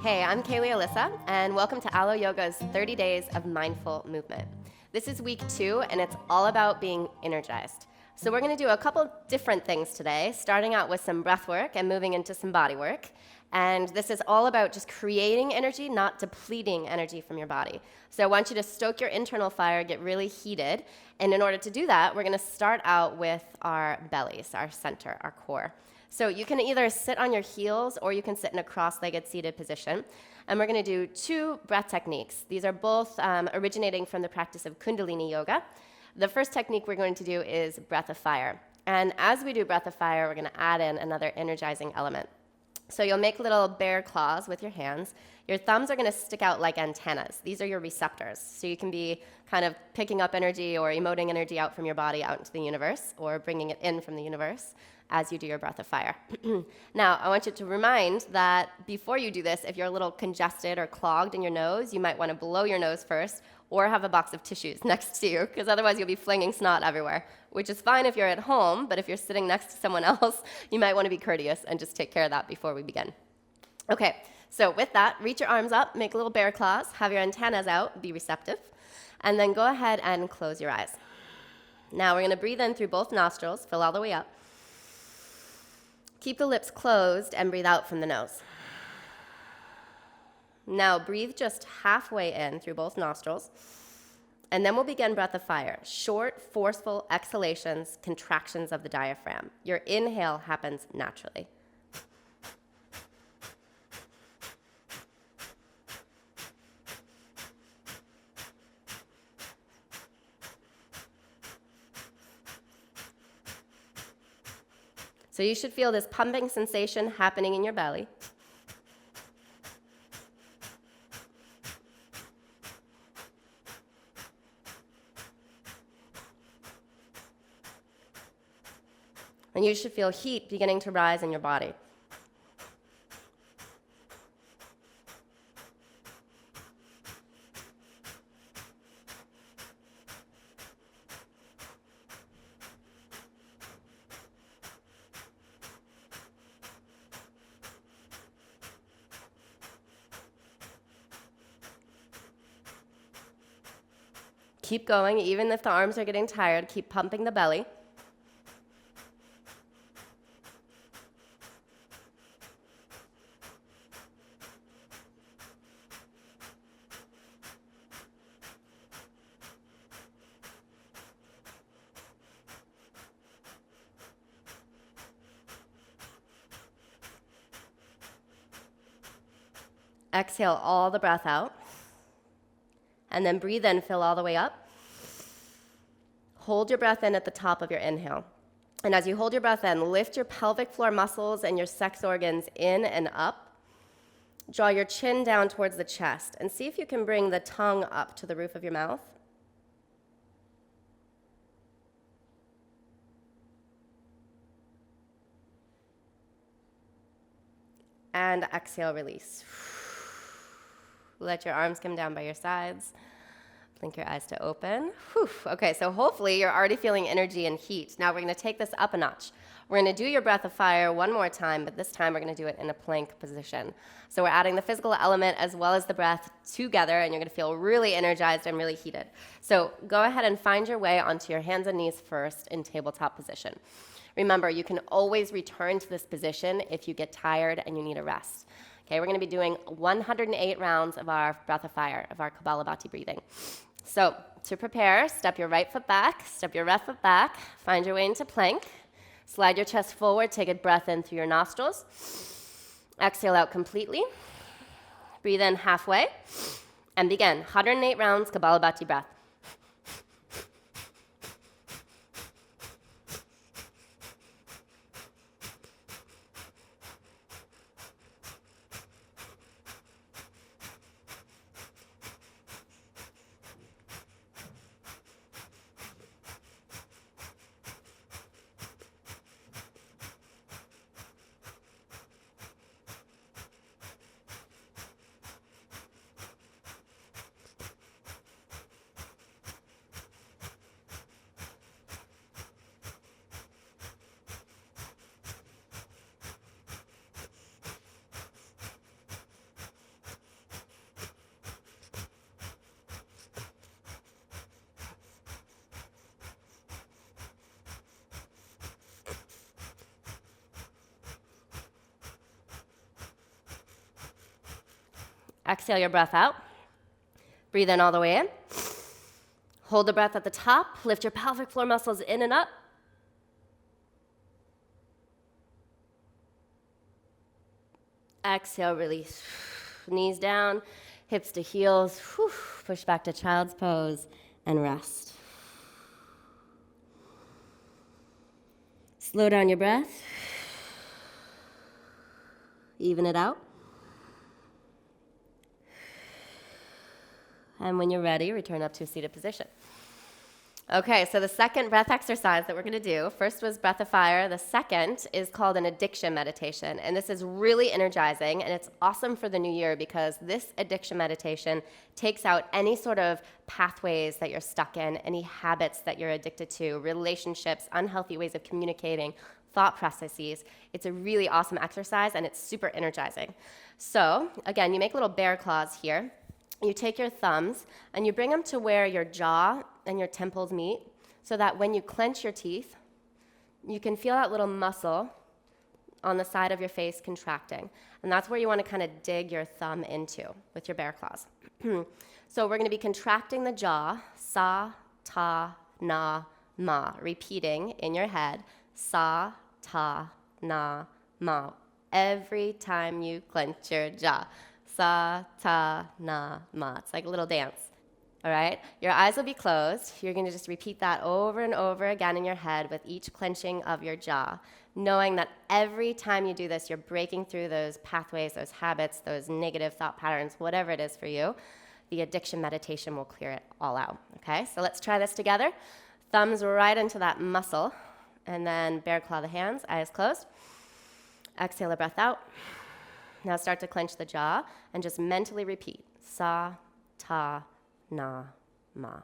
Hey, I'm Caley Alyssa, and welcome to Alo Yoga's 30 Days of Mindful Movement. This is week 2, and it's all about being energized. So we're going to do a couple different things today, starting out with some breath work and moving into some body work. And this is all about just creating energy, not depleting energy from your body. So I want you to stoke your internal fire, get really heated. And in order to do that, we're going to start out with our bellies, our center, our core. So you can either sit on your heels or you can sit in a cross-legged seated position. And we're going to do 2 breath techniques. These are both originating from the practice of Kundalini Yoga. The first technique we're going to do is breath of fire. And as we do breath of fire, we're going to add in another energizing element. So you'll make little bear claws with your hands. Your thumbs are going to stick out like antennas. These are your receptors. So you can be kind of picking up energy or emoting energy out from your body out into the universe or bringing it in from the universe as you do your breath of fire. Now, I want you to remind that before you do this, if you're a little congested or clogged in your nose, you might want to blow your nose first or have a box of tissues next to you, because otherwise you'll be flinging snot everywhere, which is fine if you're at home, but if you're sitting next to someone else, you might want to be courteous and just take care of that before we begin. Okay, so with that, reach your arms up, make little bear claws, have your antennas out, be receptive, and then go ahead and close your eyes. Now we're going to breathe in through both nostrils, fill all the way up. Keep the lips closed and breathe out from the nose. Now breathe just halfway in through both nostrils, and then we'll begin breath of fire. Short, forceful exhalations, contractions of the diaphragm. Your inhale happens naturally. So you should feel this pumping sensation happening in your belly. And you should feel heat beginning to rise in your body. Keep going, even if the arms are getting tired, keep pumping the belly. Exhale all the breath out. And then breathe in, fill all the way up. Hold your breath in at the top of your inhale. And as you hold your breath in, lift your pelvic floor muscles and your sex organs in and up. Draw your chin down towards the chest and see if you can bring the tongue up to the roof of your mouth. And exhale, release. Let your arms come down by your sides. Blink your eyes to open. Whew. Okay, so hopefully you're already feeling energy and heat. Now we're going to take this up a notch. We're going to do your breath of fire one more time, but this time we're going to do it in a plank position. So we're adding the physical element as well as the breath together, and you're going to feel really energized and really heated. So go ahead and find your way onto your hands and knees first in tabletop position. Remember, you can always return to this position if you get tired and you need a rest. Okay, we're going to be doing 108 rounds of our breath of fire, of our Kapalabhati breathing. So to prepare, step your right foot back, step your left foot back, find your way into plank. Slide your chest forward, take a breath in through your nostrils. Exhale out completely. Breathe in halfway. And begin 108 rounds Kapalabhati breath. Exhale your breath out. Breathe in all the way in. Hold the breath at the top. Lift your pelvic floor muscles in and up. Exhale, release. Knees down, hips to heels. Push back to child's pose and rest. Slow down your breath. Even it out. And when you're ready, return up to a seated position. Okay, so the second breath exercise that we're going to do, first was breath of fire. The second is called an addiction meditation. And this is really energizing, and it's awesome for the new year because this addiction meditation takes out any sort of pathways that you're stuck in, any habits that you're addicted to, relationships, unhealthy ways of communicating, thought processes. It's a really awesome exercise, and it's super energizing. So, again, you make little bear claws here. You take your thumbs and you bring them to where your jaw and your temples meet so that when you clench your teeth, you can feel that little muscle on the side of your face contracting. And that's where you want to kind of dig your thumb into with your bear claws. So we're going to be contracting the jaw, sa, ta, na, ma, repeating in your head, sa, ta, na, ma, every time you clench your jaw. Sa, ta, na, ma. It's like a little dance, all right? Your eyes will be closed. You're going to just repeat that over and over again in your head with each clenching of your jaw, knowing that every time you do this, you're breaking through those pathways, those habits, those negative thought patterns, whatever it is for you. The addiction meditation will clear it all out, okay? So let's try this together. Thumbs right into that muscle, and then bear claw the hands, eyes closed. Exhale the breath out. Now start to clench the jaw and just mentally repeat, sa, ta, na, ma.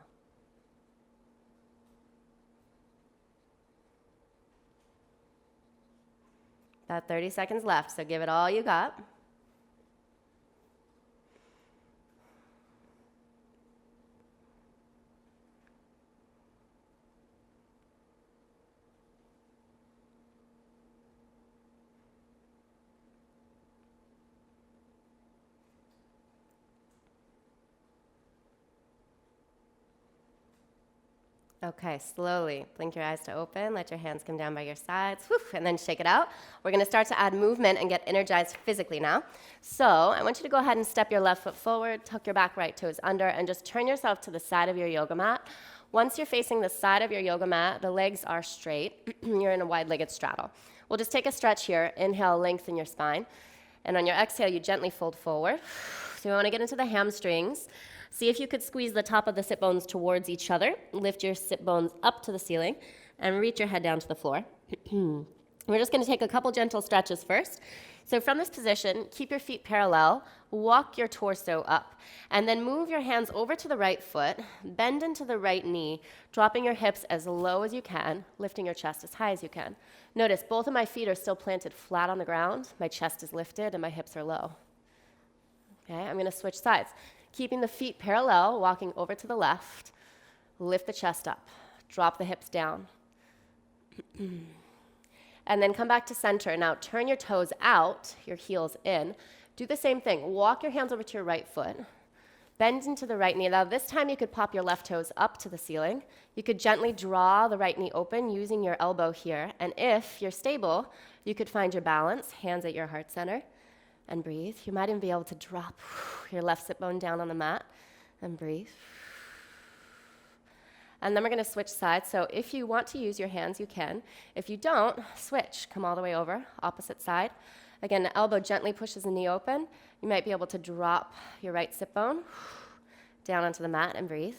About 30 seconds left, so give it all you got. Okay, slowly blink your eyes to open, let your hands come down by your sides, and then shake it out. We're going to start to add movement and get energized physically now. So I want you to go ahead and step your left foot forward, tuck your back right toes under, and just turn yourself to the side of your yoga mat. Once you're facing the side of your yoga mat, the legs are straight. You're in a wide-legged straddle. We'll just take a stretch here. Inhale, lengthen your spine. And on your exhale, you gently fold forward. So we want to get into the hamstrings. See if you could squeeze the top of the sit bones towards each other. Lift your sit bones up to the ceiling and reach your head down to the floor. We're just going to take a couple gentle stretches first. So from this position, keep your feet parallel, walk your torso up, and then move your hands over to the right foot, bend into the right knee, dropping your hips as low as you can, lifting your chest as high as you can. Notice both of my feet are still planted flat on the ground, my chest is lifted, and my hips are low. Okay, I'm going to switch sides. Keeping the feet parallel, walking over to the left, lift the chest up, drop the hips down. And then come back to center. Now turn your toes out, your heels in. Do the same thing. Walk your hands over to your right foot. Bend into the right knee. Now this time you could pop your left toes up to the ceiling. You could gently draw the right knee open using your elbow here. And if you're stable, you could find your balance, hands at your heart center, and breathe. You might even be able to drop your left sit bone down on the mat and breathe. And then we're going to switch sides. So if you want to use your hands, you can. If you don't, switch. Come all the way over, opposite side. Again, the elbow gently pushes the knee open. You might be able to drop your right sit bone down onto the mat and breathe.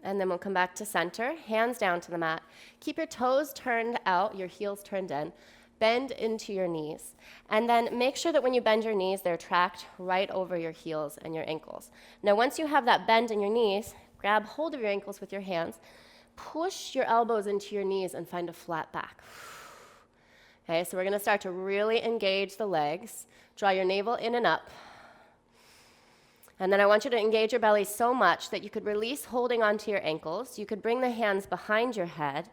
And then we'll come back to center, hands down to the mat. Keep your toes turned out, your heels turned in. Bend into your knees. And then make sure that when you bend your knees, they're tracked right over your heels and your ankles. Now, once you have that bend in your knees, grab hold of your ankles with your hands. Push your elbows into your knees and find a flat back. Okay, so we're going to start to really engage the legs. Draw your navel in and up. And then I want you to engage your belly so much that you could release holding onto your ankles. You could bring the hands behind your head.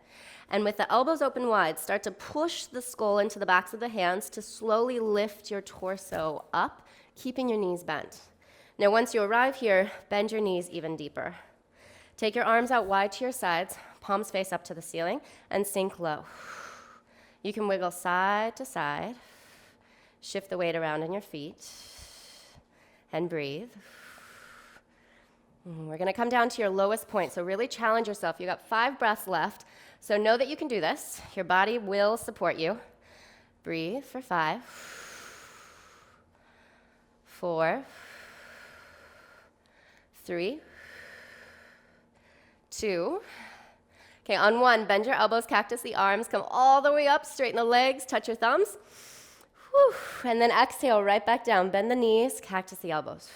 And with the elbows open wide, start to push the skull into the backs of the hands to slowly lift your torso up, keeping your knees bent. Now, once you arrive here, bend your knees even deeper. Take your arms out wide to your sides, palms face up to the ceiling, and sink low. You can wiggle side to side, shift the weight around in your feet, and breathe. We're going to come down to your lowest point, so really challenge yourself. You've got 5 breaths left, so know that you can do this. Your body will support you. Breathe for 5, 4, 3, 2. Okay, on 1, bend your elbows, cactus the arms, come all the way up, straighten the legs, touch your thumbs. Whew. And then exhale, right back down, bend the knees, cactus the elbows.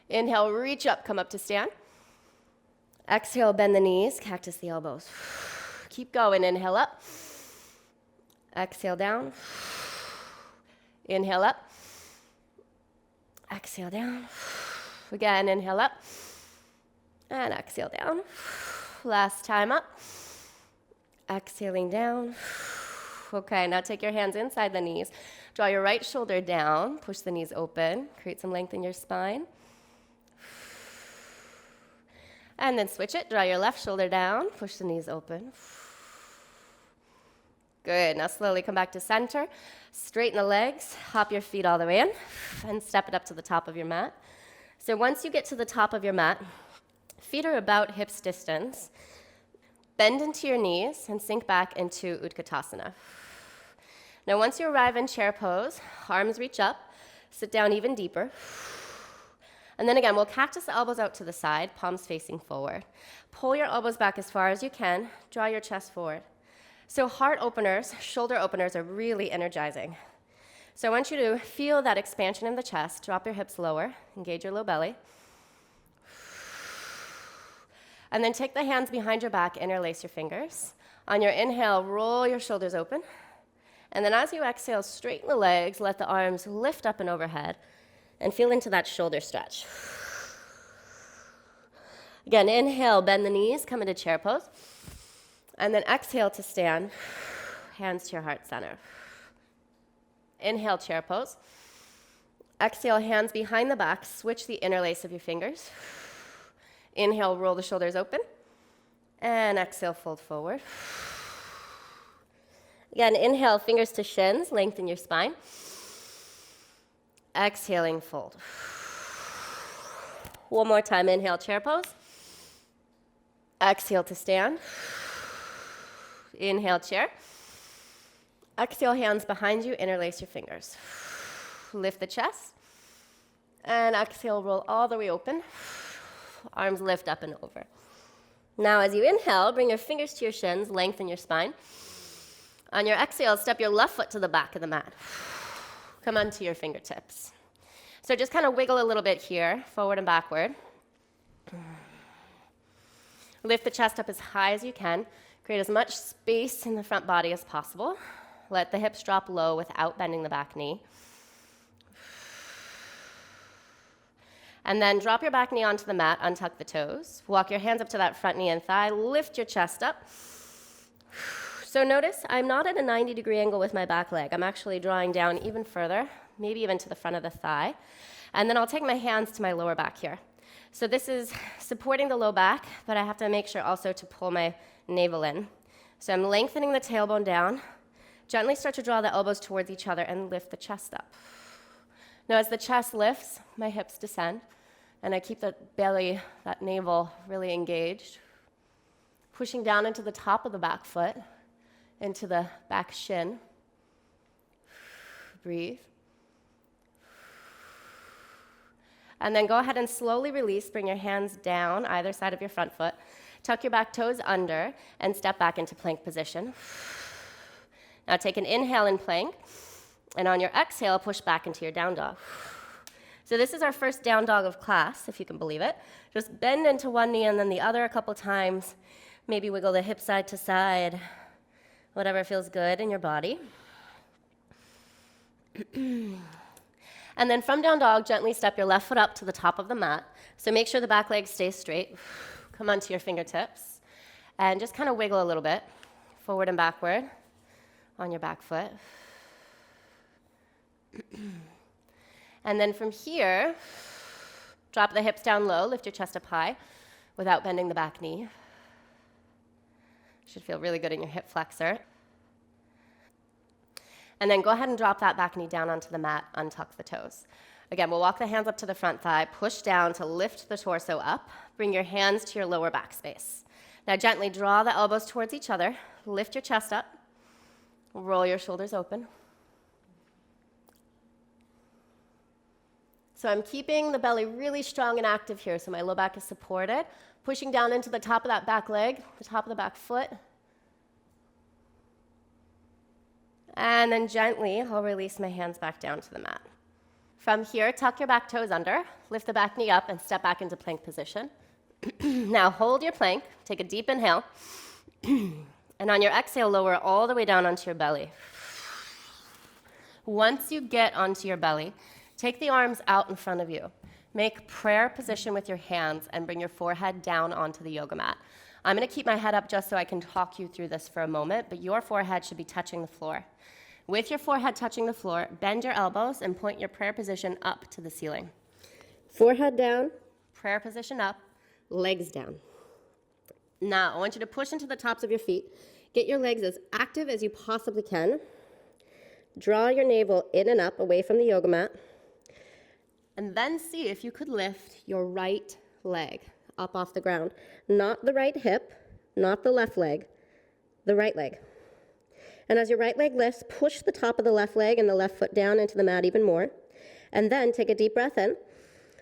Inhale, reach up, come up to stand. Exhale, bend the knees, cactus the elbows. Keep going, inhale up. Exhale down. Inhale up. Exhale down. Again, inhale up. And exhale down. Last time up. Exhaling down. Okay, now take your hands inside the knees. Draw your right shoulder down. Push the knees open. Create some length in your spine. And then switch it. Draw your left shoulder down. Push the knees open. Good. Now slowly come back to center. Straighten the legs. Hop your feet all the way in. And step it up to the top of your mat. So once you get to the top of your mat, feet are about hips distance. Bend into your knees and sink back into Utkatasana. Now once you arrive in chair pose, arms reach up. Sit down even deeper. And then again, we'll cactus the elbows out to the side, palms facing forward. Pull your elbows back as far as you can. Draw your chest forward. So heart openers, shoulder openers are really energizing. So I want you to feel that expansion in the chest. Drop your hips lower. Engage your low belly. And then take the hands behind your back, interlace your fingers. On your inhale, roll your shoulders open. And then as you exhale, straighten the legs, let the arms lift up and overhead. And feel into that shoulder stretch. Again, inhale, bend the knees, come into chair pose. And then exhale to stand, hands to your heart center. Inhale, chair pose. Exhale, hands behind the back, switch the interlace of your fingers. Inhale, roll the shoulders open. And exhale, fold forward. Again, inhale, fingers to shins, lengthen your spine. Exhaling, fold. One more time, inhale, chair pose. Exhale to stand. Inhale, chair. Exhale, hands behind you, interlace your fingers. Lift the chest. And exhale, roll all the way open. Arms lift up and over. Now, as you inhale, bring your fingers to your shins, lengthen your spine. On your exhale, step your left foot to the back of the mat. Come onto your fingertips. So just kind of wiggle a little bit here, forward and backward. Lift the chest up as high as you can. Create as much space in the front body as possible. Let the hips drop low without bending the back knee. And then drop your back knee onto the mat, untuck the toes. Walk your hands up to that front knee and thigh. Lift your chest up. So notice I'm not at a 90-degree angle with my back leg. I'm actually drawing down even further, maybe even to the front of the thigh. And then I'll take my hands to my lower back here. So this is supporting the low back, but I have to make sure also to pull my navel in. So I'm lengthening the tailbone down. Gently start to draw the elbows towards each other and lift the chest up. Now as the chest lifts, my hips descend, and I keep the belly, that navel, really engaged. Pushing down into the top of the back foot, into the back shin. Breathe. And then go ahead and slowly release. Bring your hands down either side of your front foot. Tuck your back toes under and step back into plank position. Now take an inhale in plank. And on your exhale, push back into your down dog. So this is our first down dog of class, if you can believe it. Just bend into one knee and then the other a couple times. Maybe wiggle the hip side to side. Whatever feels good in your body. And And then from down dog, gently step your left foot up to the top of the mat. So make sure the back leg stays straight. Come onto your fingertips. And just kind of wiggle a little bit, forward and backward on your back foot. And then from here, drop the hips down low, lift your chest up high without bending the back knee. Should feel really good in your hip flexor. And then go ahead and drop that back knee down onto the mat, untuck the toes. Again, we'll walk the hands up to the front thigh, push down to lift the torso up, bring your hands to your lower back space. Now gently draw the elbows towards each other, lift your chest up, roll your shoulders open. So I'm keeping the belly really strong and active here, so my low back is supported, pushing down into the top of that back leg, the top of the back foot. And then gently, I'll release my hands back down to the mat. From here, tuck your back toes under, lift the back knee up, and step back into plank position. Now hold your plank, take a deep inhale, and on your exhale, lower all the way down onto your belly. Once you get onto your belly, take the arms out in front of you. Make prayer position with your hands and bring your forehead down onto the yoga mat. I'm going to keep my head up just so I can talk you through this for a moment, but your forehead should be touching the floor. With your forehead touching the floor, bend your elbows and point your prayer position up to the ceiling. Forehead down, prayer position up, legs down. Now, I want you to push into the tops of your feet. Get your legs as active as you possibly can. Draw your navel in and up away from the yoga mat. And then see if you could lift your right leg up off the ground. Not the right hip, not the left leg, the right leg. And as your right leg lifts, push the top of the left leg and the left foot down into the mat even more. And then take a deep breath in.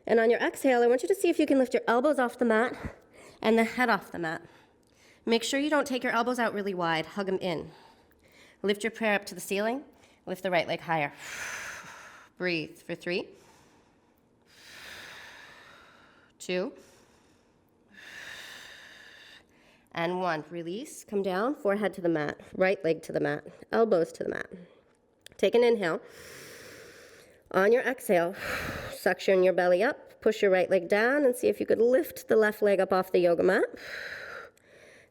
And on your exhale, I want you to see if you can lift your elbows off the mat and the head off the mat. Make sure you don't take your elbows out really wide. Hug them in. Lift your prayer up to the ceiling. Lift the right leg higher. Breathe for 3, 2, and 1. Release, come down, forehead to the mat, right leg to the mat, elbows to the mat. Take an inhale. On your exhale, suction your belly up, push your right leg down, and see if you could lift the left leg up off the yoga mat.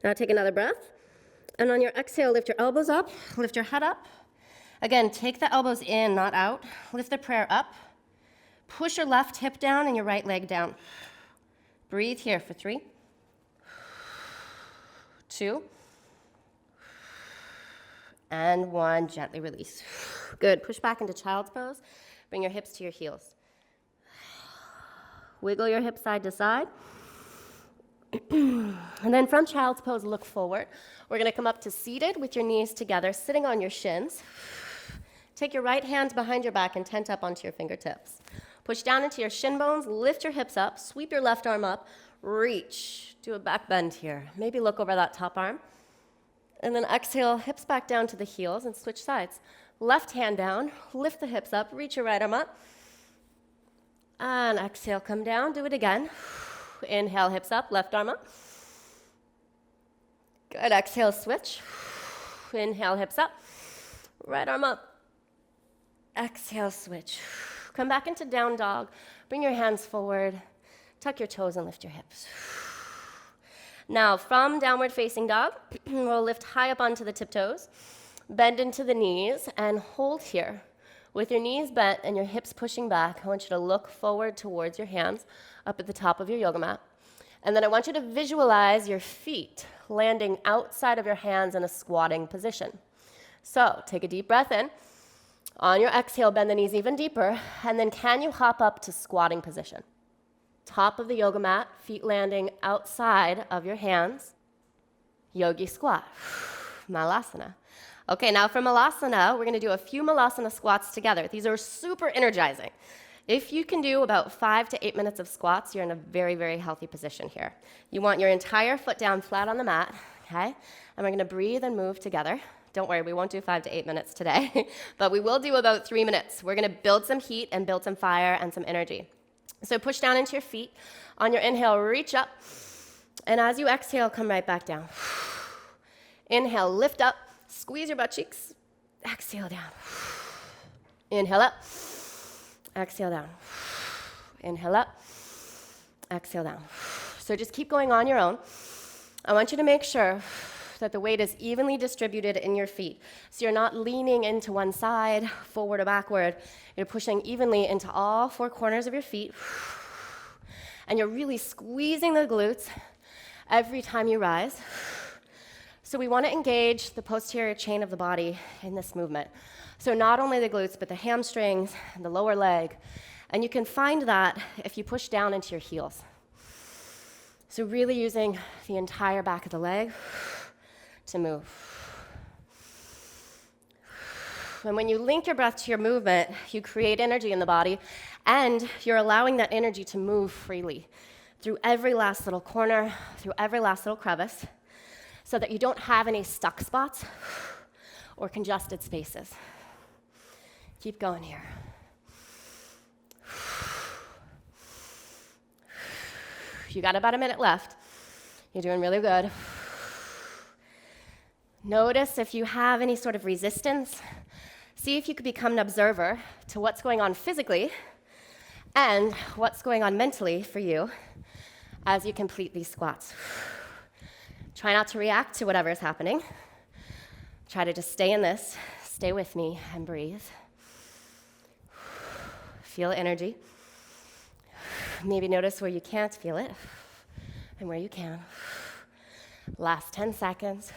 Now take another breath. And on your exhale, lift your elbows up, lift your head up. Again, take the elbows in, not out. Lift the prayer up. Push your left hip down and your right leg down. Breathe here for 3, 2, and 1. Gently release. Good. Push back into child's pose. Bring your hips to your heels. Wiggle your hips side to side. And then from child's pose, look forward. We're going to come up to seated with your knees together, sitting on your shins. Take your right hand behind your back and tent up onto your fingertips. Push down into your shin bones, lift your hips up, sweep your left arm up, reach. Do a back bend here. Maybe look over that top arm. And then exhale, hips back down to the heels and switch sides. Left hand down, lift the hips up, reach your right arm up. And exhale, come down, do it again. Inhale, hips up, left arm up. Good, exhale, switch. Inhale, hips up, right arm up. Exhale, switch. Come back into down dog. Bring your hands forward. Tuck your toes and lift your hips. Now, from downward facing dog, we'll lift high up onto the tiptoes. Bend into the knees and hold here. With your knees bent and your hips pushing back, I want you to look forward towards your hands up at the top of your yoga mat. And then I want you to visualize your feet landing outside of your hands in a squatting position. So take a deep breath in. On your exhale, bend the knees even deeper. And then can you hop up to squatting position? Top of the yoga mat, feet landing outside of your hands. Yogi squat. Malasana. Okay, now for Malasana, we're going to do a few Malasana squats together. These are super energizing. If you can do about 5 to 8 minutes of squats, you're in a very, very healthy position here. You want your entire foot down flat on the mat, okay? And we're going to breathe and move together. Don't worry, we won't do 5 to 8 minutes today, but we will do about 3 minutes. We're going to build some heat and build some fire and some energy. So push down into your feet. On your inhale, reach up. And as you exhale, come right back down. Inhale, lift up. Squeeze your butt cheeks. Exhale down. Inhale up. exhale down. Inhale up, exhale down. So just keep going on your own. I want you to make sure that the weight is evenly distributed in your feet. So you're not leaning into one side, forward or backward. You're pushing evenly into all four corners of your feet. And you're really squeezing the glutes every time you rise. So we want to engage the posterior chain of the body in this movement. So not only the glutes, but the hamstrings and the lower leg. And you can find that if you push down into your heels. So really using the entire back of the leg to move. And when you link your breath to your movement, you create energy in the body, and you're allowing that energy to move freely through every last little corner, through every last little crevice, so that you don't have any stuck spots or congested spaces. Keep going here. You got about a minute left. You're doing really good. Notice if you have any sort of resistance. See if you could become an observer to what's going on physically and what's going on mentally for you as you complete these squats. Try not to react to whatever is happening. Try to just stay in this, stay with me, and breathe. Feel energy. Maybe notice where you can't feel it and where you can. Last 10 seconds.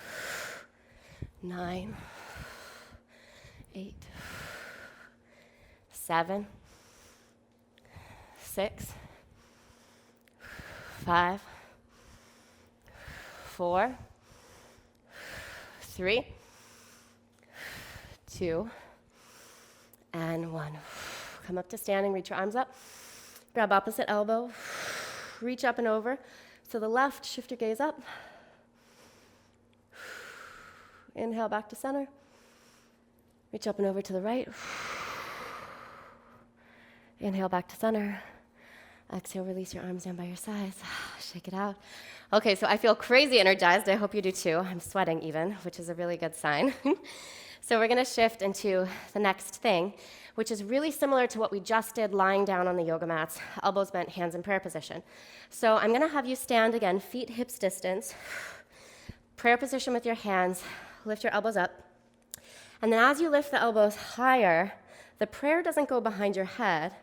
9, 8, 7, 6, 5, 4, 3, 2, and 1. Come up to standing, reach your arms up. Grab opposite elbow, reach up and over. To the left, shift your gaze up. Inhale back to center. Reach up and over to the right. Inhale back to center. Exhale, release your arms down by your sides. Shake it out. Okay, so I feel crazy energized. I hope you do too. I'm sweating even, which is a really good sign. So we're going to shift into the next thing, which is really similar to what we just did lying down on the yoga mats, elbows bent, hands in prayer position. So I'm going to have you stand again, feet hips distance, prayer position with your hands, lift your elbows up. And then as you lift the elbows higher, the prayer doesn't go behind your head,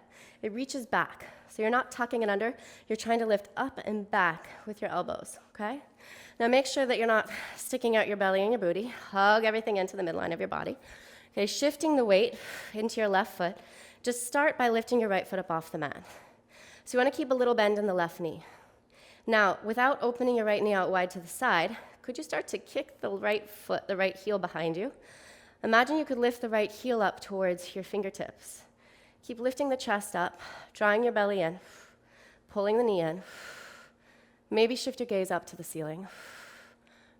it reaches back. So you're not tucking it under, you're trying to lift up and back with your elbows, okay? Now make sure that you're not sticking out your belly and your booty. Hug everything into the midline of your body. Okay, shifting the weight into your left foot. Just start by lifting your right foot up off the mat. So you want to keep a little bend in the left knee. Now, without opening your right knee out wide to the side, could you start to kick the right foot, the right heel behind you? Imagine you could lift the right heel up towards your fingertips. Keep lifting the chest up, drawing your belly in, pulling the knee in. Maybe shift your gaze up to the ceiling.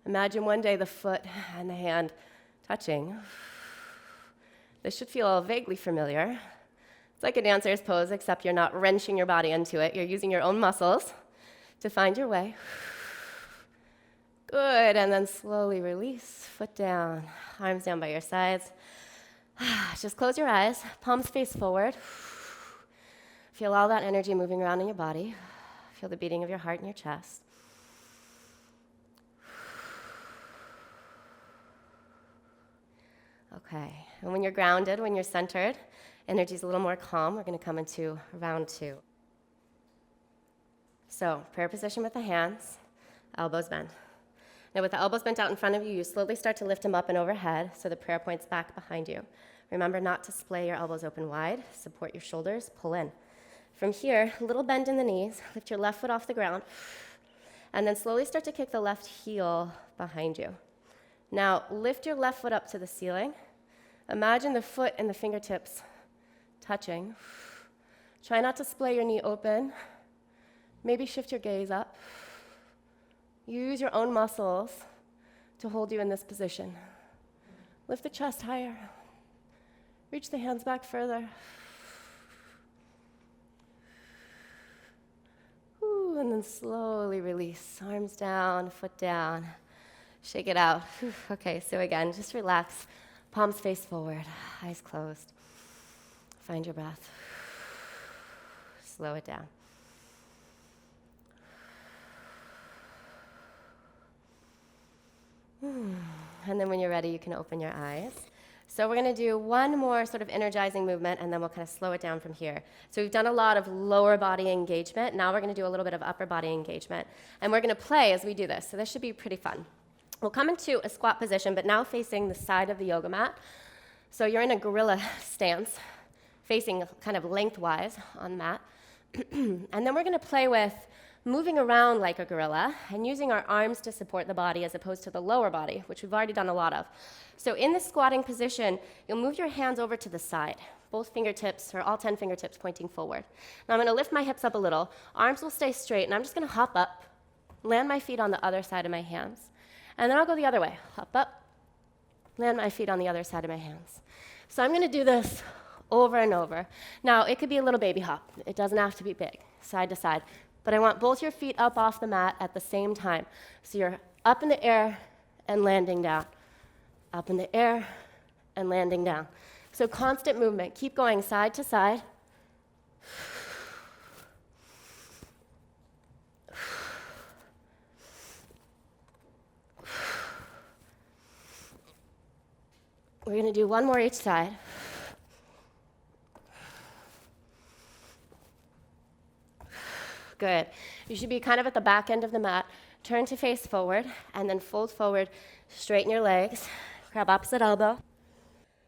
Imagine one day the foot and the hand touching. This should feel vaguely familiar. It's like a dancer's pose, except you're not wrenching your body into it. You're using your own muscles to find your way. Good, and then slowly release, foot down, arms down by your sides. Just close your eyes, palms face forward. Feel all that energy moving around in your body. Feel the beating of your heart in your chest. Okay, and when you're grounded, when you're centered, energy's a little more calm. We're going to come into round 2. So, prayer position with the hands, elbows bent. Now with the elbows bent out in front of you, you slowly start to lift them up and overhead so the prayer point's back behind you. Remember not to splay your elbows open wide. Support your shoulders, pull in. From here, a little bend in the knees, lift your left foot off the ground, and then slowly start to kick the left heel behind you. Now lift your left foot up to the ceiling. Imagine the foot and the fingertips touching. Try not to splay your knee open. Maybe shift your gaze up. Use your own muscles to hold you in this position. Lift the chest higher. Reach the hands back further. Ooh, and then slowly release. Arms down, foot down. Shake it out. Okay, so again, just relax. Palms face forward, eyes closed. Find your breath. Slow it down. And then when you're ready, you can open your eyes. So we're going to do one more sort of energizing movement, and then we'll kind of slow it down from here. So we've done a lot of lower body engagement. Now we're going to do a little bit of upper body engagement. And we're going to play as we do this. So this should be pretty fun. We'll come into a squat position, but now facing the side of the yoga mat. So you're in a gorilla stance, facing kind of lengthwise on the mat. And then we're going to play with moving around like a gorilla and using our arms to support the body as opposed to the lower body, which we've already done a lot of. So in the squatting position, you'll move your hands over to the side, both fingertips, or all 10 fingertips pointing forward. Now I'm going to lift my hips up a little. Arms will stay straight, and I'm just going to hop up, land my feet on the other side of my hands. And then I'll go the other way. Hop up, land my feet on the other side of my hands. So I'm going to do this over and over. Now, it could be a little baby hop. It doesn't have to be big, side to side. But I want both your feet up off the mat at the same time. So you're up in the air and landing down. Up in the air and landing down. So constant movement. Keep going side to side. We're going to do one more each side. Good. You should be kind of at the back end of the mat. Turn to face forward, and then fold forward. Straighten your legs. Grab opposite elbow.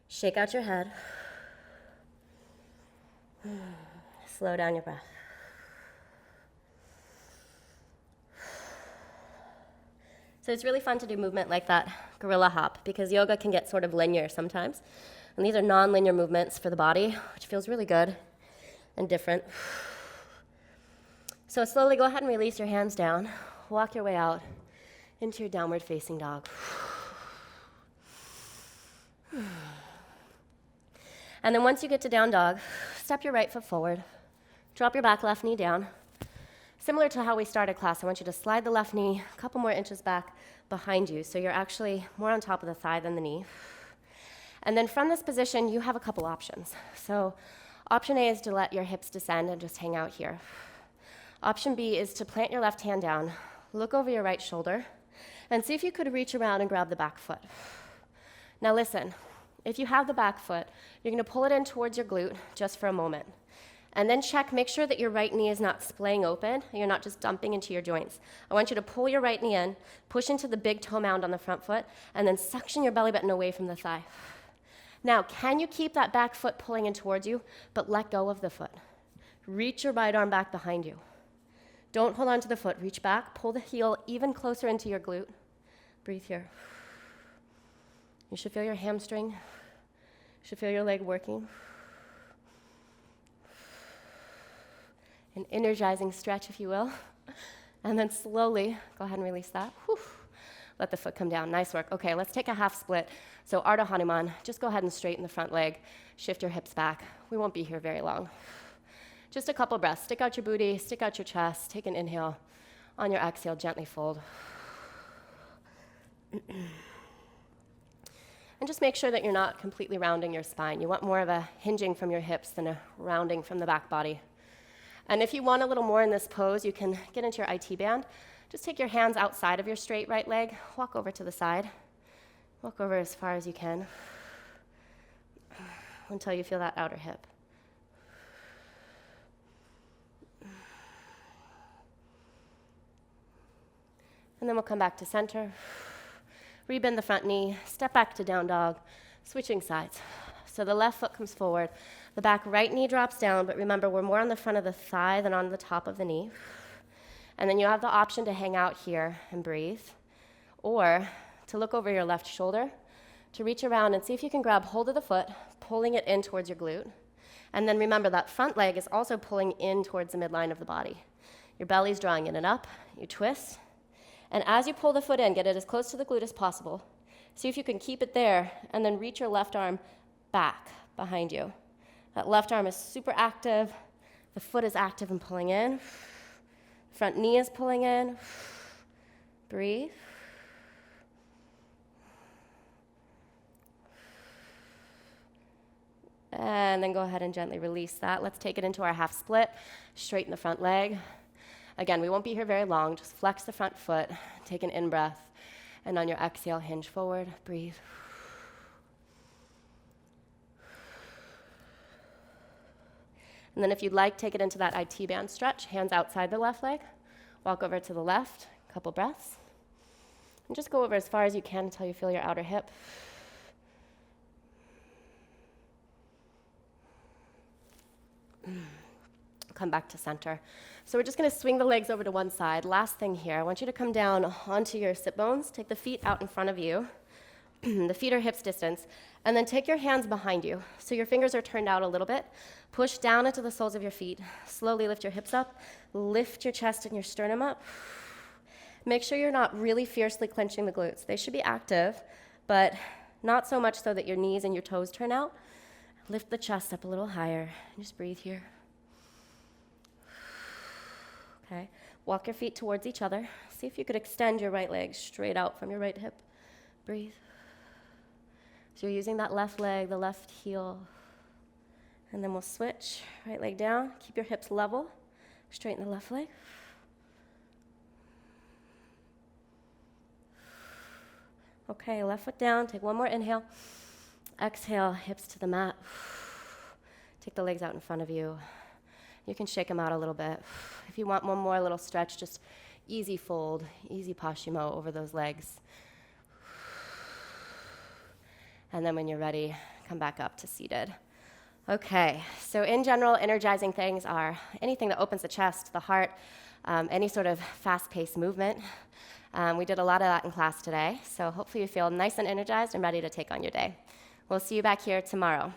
Shake out your head. Slow down your breath. So it's really fun to do movement like that gorilla hop, because yoga can get sort of linear sometimes. And these are non-linear movements for the body, which feels really good and different. So slowly go ahead and release your hands down. Walk your way out into your downward facing dog. And then once you get to down dog, step your right foot forward. Drop your back left knee down. Similar to how we started class, I want you to slide the left knee a couple more inches back behind you, so you're actually more on top of the thigh than the knee. And then from this position, you have a couple options. So option A is to let your hips descend and just hang out here. Option B is to plant your left hand down, look over your right shoulder, and see if you could reach around and grab the back foot. Now listen, if you have the back foot, you're going to pull it in towards your glute just for a moment. And then check, make sure that your right knee is not splaying open, and you're not just dumping into your joints. I want you to pull your right knee in, push into the big toe mound on the front foot, and then suction your belly button away from the thigh. Now, can you keep that back foot pulling in towards you, but let go of the foot? Reach your right arm back behind you. Don't hold on to the foot. Reach back, pull the heel even closer into your glute. Breathe here. You should feel your hamstring. You should feel your leg working. An energizing stretch, if you will. And then slowly, go ahead and release that. Whew. Let the foot come down. Nice work. Okay, let's take a half split. So Ardha Hanuman, just go ahead and straighten the front leg. Shift your hips back. We won't be here very long. Just a couple breaths. Stick out your booty, stick out your chest. Take an inhale. On your exhale, gently fold. And just make sure that you're not completely rounding your spine. You want more of a hinging from your hips than a rounding from the back body. And if you want a little more in this pose, you can get into your IT band. Just take your hands outside of your straight right leg. Walk over to the side. Walk over as far as you can until you feel that outer hip. And then we'll come back to center. Rebend the front knee, step back to down dog, switching sides. So the left foot comes forward, the back right knee drops down, but remember, we're more on the front of the thigh than on the top of the knee. And then you have the option to hang out here and breathe, or to look over your left shoulder, to reach around and see if you can grab hold of the foot, pulling it in towards your glute. And then remember, that front leg is also pulling in towards the midline of the body. Your belly's drawing in and up, you twist. And as you pull the foot in, get it as close to the glute as possible. See if you can keep it there, and then reach your left arm back behind you. That left arm is super active. The foot is active and pulling in. Front knee is pulling in. Breathe. and then go ahead and gently release that. Let's take it into our half split. Straighten the front leg. Again, we won't be here very long. Just flex the front foot, take an in-breath, and on your exhale, hinge forward, breathe. And then if you'd like, take it into that IT band stretch, hands outside the left leg. Walk over to the left, couple breaths. And just go over as far as you can until you feel your outer hip. Come back to center. So we're just going to swing the legs over to one side. Last thing here, I want you to come down onto your sit bones. Take the feet out in front of you. The feet are hips distance. And then take your hands behind you. So your fingers are turned out a little bit. Push down into the soles of your feet. Slowly lift your hips up. Lift your chest and your sternum up. Make sure you're not really fiercely clenching the glutes. They should be active, but not so much so that your knees and your toes turn out. Lift the chest up a little higher. Just breathe here. Okay. Walk your feet towards each other. See if you could extend your right leg straight out from your right hip. Breathe. So you're using that left leg, the left heel. And then we'll switch. Right leg down. Keep your hips level. Straighten the left leg. Okay, left foot down. Take one more inhale. Exhale, hips to the mat. Take the legs out in front of you. You can shake them out a little bit. If you want one more little stretch, just easy fold, easy Paschimot over those legs. And then when you're ready, come back up to seated. Okay, so in general, energizing things are anything that opens the chest, the heart, any sort of fast-paced movement. We did a lot of that in class today, so hopefully you feel nice and energized and ready to take on your day. We'll see you back here tomorrow.